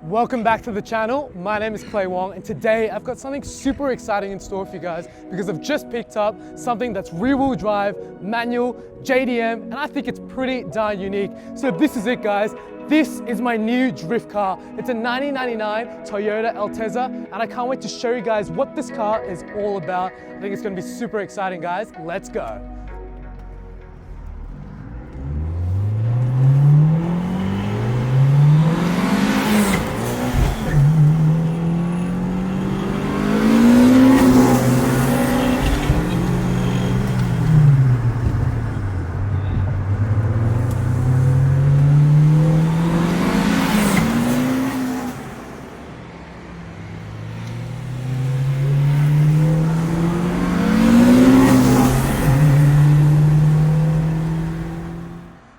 Welcome back to the channel. My name is Wong, and today I've got something super exciting in store for you guys because I've just picked up something that's rear-wheel drive, manual, JDM, and I think it's pretty darn unique. So this is it, guys. This is my new drift car. It's a 1999 Toyota Altezza, and I can't wait to show you guys what this car is all about. I think it's gonna be super exciting, guys. Let's go.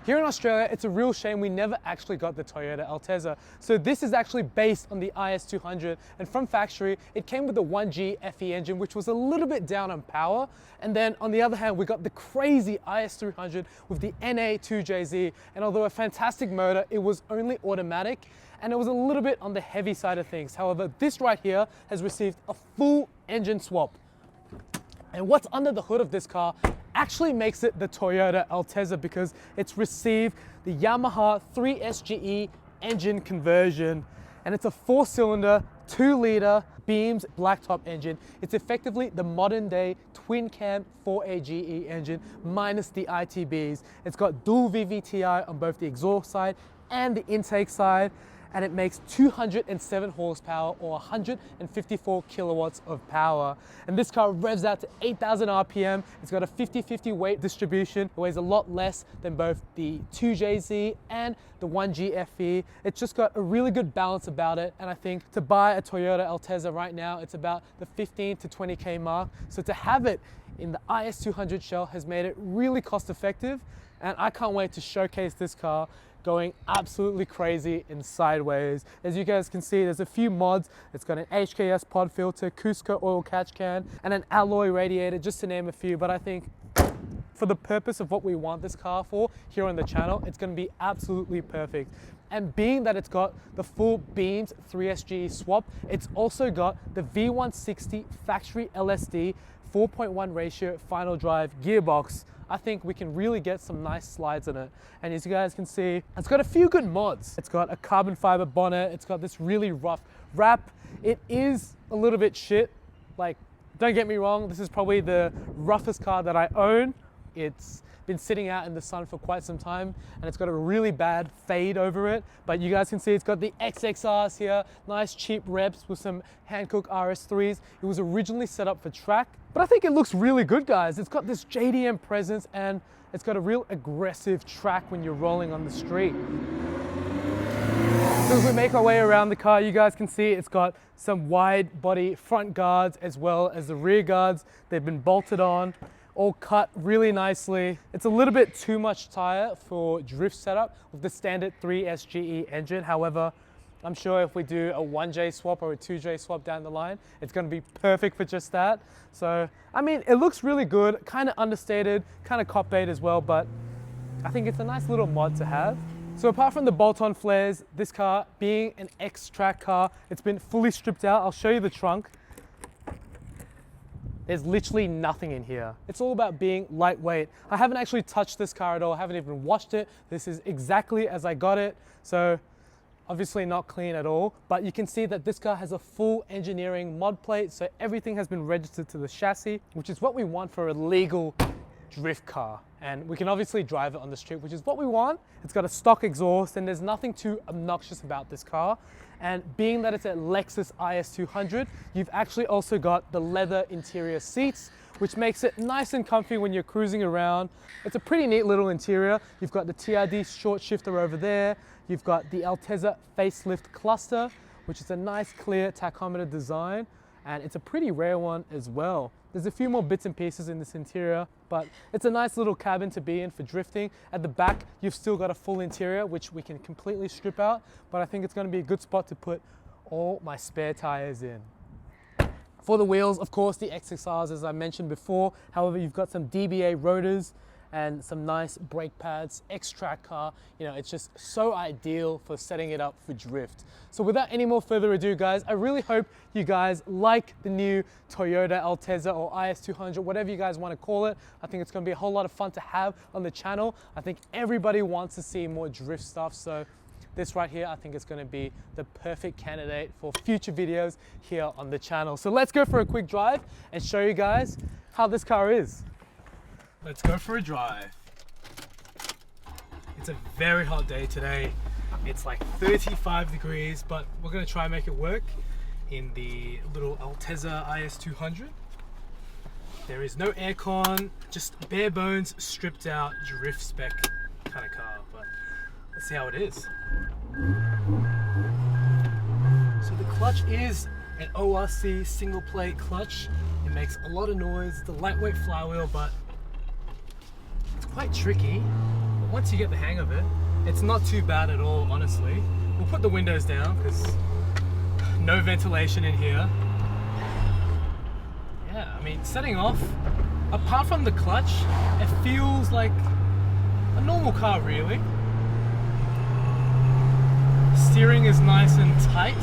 Here in Australia, it's a real shame we never actually got the Toyota Altezza. So this is actually based on the IS200, and from factory, it came with the 1G FE engine, which was a little bit down on power. And then on the other hand, we got the crazy IS300 with the NA2JZ. And although a fantastic motor, it was only automatic, and it was a little bit on the heavy side of things. However, this right here has received a full engine swap. And what's under the hood of this car actually makes it the Toyota Altezza because it's received the Yamaha 3SGE engine conversion, and it's a 4-cylinder, 2-liter Beams blacktop engine. It's effectively the modern day twin cam 4AGE engine minus the ITBs. It's got dual VVTi on both the exhaust side and the intake side, and it makes 207 horsepower or 154 kilowatts of power. And this car revs out to 8,000 RPM. It's got a 50-50 weight distribution. It weighs a lot less than both the 2JZ and the 1G FE. It's just got a really good balance about it. And I think to buy a Toyota Altezza right now, it's about the 15 to 20K mark. So to have it in the IS200 shell has made it really cost effective. And I can't wait to showcase this car going absolutely crazy in sideways. As you guys can see, there's a few mods. It's got an HKS pod filter, Cusco oil catch can, and an alloy radiator, just to name a few. But I think for the purpose of what we want this car for here on the channel, it's gonna be absolutely perfect. And being that it's got the full Beams 3SGE swap, it's also got the V160 factory LSD 4.1 ratio final drive gearbox. I think we can really get some nice slides in it. And as you guys can see, it's got a few good mods. It's got a carbon fiber bonnet. It's got this really rough wrap. It is a little bit shit. Like, don't get me wrong, this is probably the roughest car that I own. It's been sitting out in the sun for quite some time, and it's got a really bad fade over it. But you guys can see it's got the XXRs here, nice cheap reps with some Hankook RS3s. It was originally set up for track, but I think it looks really good, guys. It's got this JDM presence, and it's got a real aggressive track when you're rolling on the street. So as we make our way around the car, you guys can see it's got some wide body front guards as well as the rear guards. They've been bolted on, all cut really nicely. It's a little bit too much tire for drift setup with the standard 3SGE engine. However, I'm sure if we do a 1J swap or a 2J swap down the line, it's gonna be perfect for just that. So, I mean, it looks really good, kind of understated, kind of cop bait as well, but I think it's a nice little mod to have. So apart from the bolt-on flares, this car being an X-Track car, it's been fully stripped out. I'll show you the trunk. There's literally nothing in here. It's all about being lightweight. I haven't actually touched this car at all. I haven't even washed it. This is exactly as I got it. So obviously not clean at all, but you can see that this car has a full engineering mod plate. So everything has been registered to the chassis, which is what we want for a legal drift car. And we can obviously drive it on the street, which is what we want. It's got a stock exhaust, and there's nothing too obnoxious about this car. And being that it's a Lexus IS200, you've actually also got the leather interior seats, which makes it nice and comfy when you're cruising around. It's a pretty neat little interior. You've got the TRD short shifter over there. You've got the Altezza facelift cluster, which is a nice clear tachometer design. And it's a pretty rare one as well. There's a few more bits and pieces in this interior, but it's a nice little cabin to be in for drifting. At the back, you've still got a full interior, which we can completely strip out, but I think it's gonna be a good spot to put all my spare tires in. For the wheels, of course, the XXRs, as I mentioned before. However, you've got some DBA rotors and some nice brake pads, X-Track car. You know, it's just so ideal for setting it up for drift. So without any more further ado, guys, I really hope you guys like the new Toyota Altezza or IS200, whatever you guys want to call it. I think it's going to be a whole lot of fun to have on the channel. I think everybody wants to see more drift stuff, so this right here, I think it's going to be the perfect candidate for future videos here on the channel. So let's go for a quick drive and show you guys how this car is. Let's go for a drive. It's a very hot day today. It's like 35 degrees, but we're going to try and make it work in the little Altezza IS200. There is no aircon, just bare bones, stripped out, drift spec kind of car, but let's see how it is. So the clutch is an ORC single plate clutch. It makes a lot of noise. It's a lightweight flywheel, but it's quite tricky. But once you get the hang of it, it's not too bad at all, honestly. We'll put the windows down because no ventilation in here. Yeah, I mean, setting off, apart from the clutch, it feels like a normal car, really. Steering is nice and tight.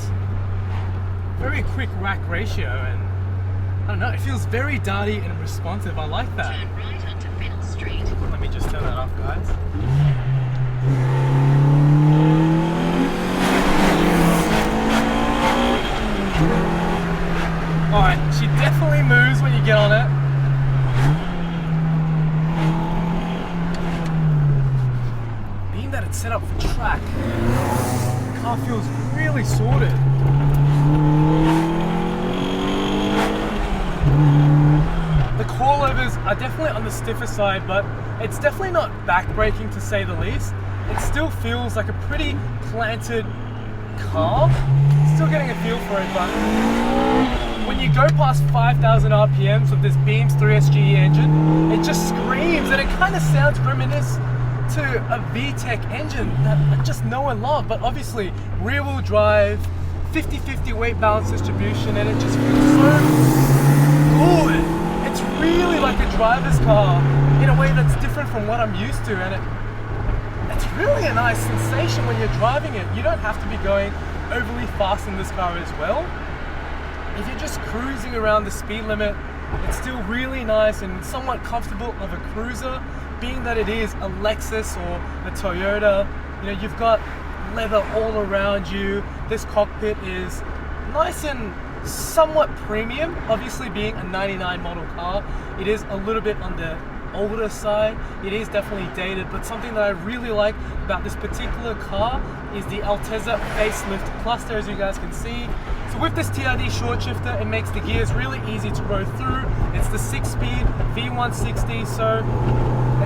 Very quick rack ratio, and I don't know, it feels very darty and responsive. I like that. Turn right onto Middle Street. Let me just turn that off, guys. Alright, she definitely moves when you get on it. Being that it's set up for track, the car feels really sorted. The coilovers are definitely on the stiffer side, but it's definitely not backbreaking to say the least. It still feels like a pretty planted car. Still getting a feel for it, but when you go past 5,000 RPMs with this Beams 3SGE engine, it just screams, and it kind of sounds reminiscent to a VTEC engine that I just know and love. But obviously rear wheel drive, 50-50 weight balance distribution, and it just feels so good. It's really like a driver's car in a way that's different from what I'm used to, and it's really a nice sensation when you're driving it. You don't have to be going overly fast in this car as well. If you're just cruising around the speed limit, it's still really nice and somewhat comfortable of a cruiser, being that it is a Lexus or a Toyota. You know, you've got leather all around you. This cockpit is nice and somewhat premium. Obviously, being a 99 model car, it is a little bit on the older side. It is definitely dated, but something that I really like about this particular car is the Altezza facelift cluster, as you guys can see. So with this TRD short shifter, it makes the gears really easy to go through. It's the 6-speed V160, so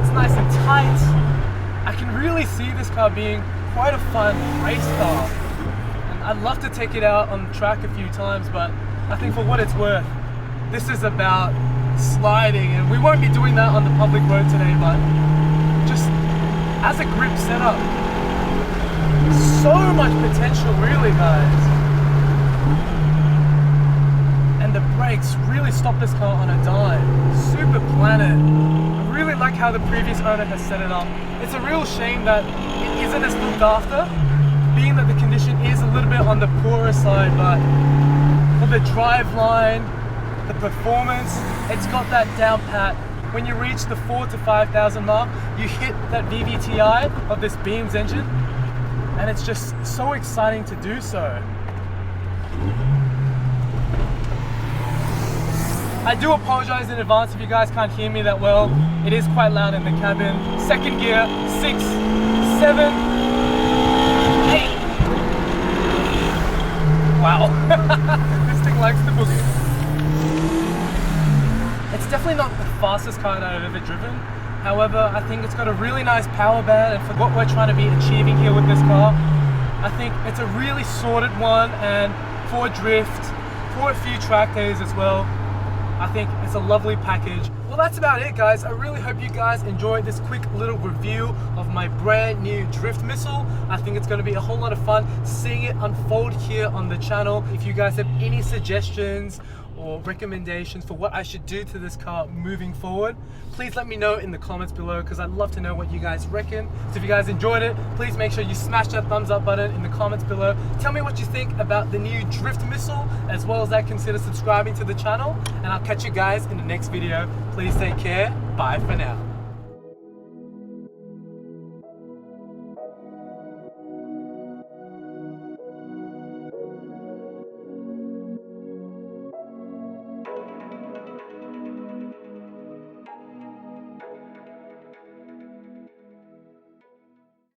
it's nice and tight. I can really see this car being quite a fun race car. And I'd love to take it out on the track a few times, but I think for what it's worth, this is about sliding, and we won't be doing that on the public road today, but just as a grip setup, so much potential really, guys. And the brakes really stop this car on a dime. Super planted. I really like how the previous owner has set it up. It's a real shame that it isn't as looked after, being that the condition is a little bit on the poorer side, but for the drive line, the performance, it's got that down pat. When you reach the 4,000 to 5,000 mark, you hit that VVTi of this Beams engine, and it's just so exciting to do so. I do apologize in advance if you guys can't hear me that well. It is quite loud in the cabin. Second gear, 6, 7, 8. Wow, this thing likes to boogie. It's definitely not the fastest car that I've ever driven. However, I think it's got a really nice power band, and for what we're trying to be achieving here with this car, I think it's a really sorted one, and for drift, for a few track days as well, I think it's a lovely package. Well, that's about it, guys. I really hope you guys enjoyed this quick little review of my brand new drift missile. I think it's going to be a whole lot of fun seeing it unfold here on the channel. If you guys have any suggestions or recommendations for what I should do to this car moving forward, please let me know in the comments below, because I'd love to know what you guys reckon. So if you guys enjoyed it, please make sure you smash that thumbs up button in the comments below. Tell me what you think about the new drift missile, as well as that, consider subscribing to the channel, and I'll catch you guys in the next video. Please take care. Bye for now.